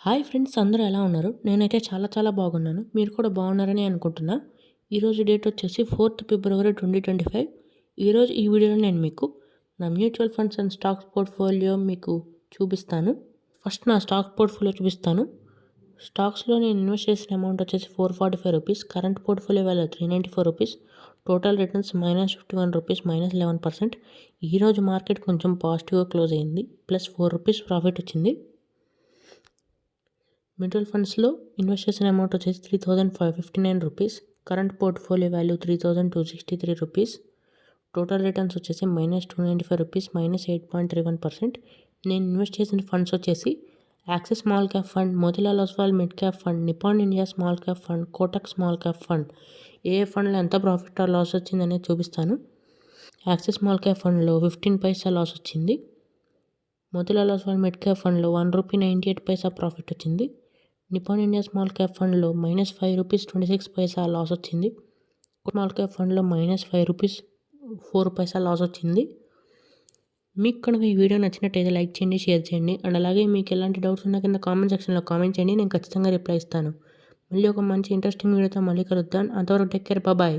Hi friends, అందరూ ఎలా ఉన్నారు? నేనైతే చాలా బాగున్నాను. మీరు కూడా బాగున్నారని అనుకుంటున్నా. ఈరోజు డేట్ వచ్చేసి 4th ఫిబ్రవరి 2025. ఈరోజు ఈ వీడియోలో నేను మీకు నా mutual funds and stocks portfolio మీకు చూపిస్తాను. ఫస్ట్ నా స్టాక్ పోర్ట్ఫోలియో చూపిస్తాను. స్టాక్స్లో నేను ఇన్వెస్ట్ చేసిన అమౌంట్ వచ్చేసి 445 rupees. Current portfolio value 394 rupees. Total returns -51 rupees, -11%. ఈరోజు మార్కెట్ కొంచెం పాజిటివ్గా క్లోజ్ అయింది. ప్లస్ 4 రూపీస్ ప్రాఫిట్ వచ్చింది. మ్యూచువల్ ఫండ్స్లో ఇన్వెస్ట్ చేసిన అమౌంట్ వచ్చేసి 3559 rupees. Current portfolio value 3263 rupees. Total returns వచ్చేసి -295 రూపీస్, -8.31%. నేను ఇన్వెస్ట్ చేసిన ఫండ్స్ వచ్చేసి Axis small cap fund, Motilal Oswal mid cap fund, Nippon India small cap fund, Kotak small cap fund. ఏ ఫండ్లో ఎంత ప్రాఫిట్ ఆర్ లాస్ వచ్చిందనేది చూపిస్తాను. యాక్సిస్ స్మాల్ క్యాప్ ఫండ్లో 15 పైసా లాస్ వచ్చింది. మోతిలాల్ ఒస్వాల్ మిడ్ క్యాప్ ఫండ్లో 1 రూపీ 98 పైసా ప్రాఫిట్ వచ్చింది. నిపాన్ ఇండియా స్మాల్ క్యాప్ ఫండ్లో -5 రూపీస్ 26 పైసా లాస్ వచ్చింది. స్మాల్ క్యాప్ ఫండ్లో -5 రూపీస్ 4 పైసా లాస్ వచ్చింది. మీకు కనుక ఈ వీడియో నచ్చినట్టయితే లైక్ చేయండి, షేర్ చేయండి. అండ్ అలాగే మీకు ఎలాంటి డౌట్స్ ఉన్నా కింద కామెంట్ సెక్షన్లో కామెంట్ చేయండి. నేను ఖచ్చితంగా రిప్లై ఇస్తాను. మళ్ళీ ఒక మంచి ఇంట్రెస్టింగ్ వీడియోతో మళ్ళీ కలుద్దాం. అంతవరకు టేక్ కేర్, బాయ్.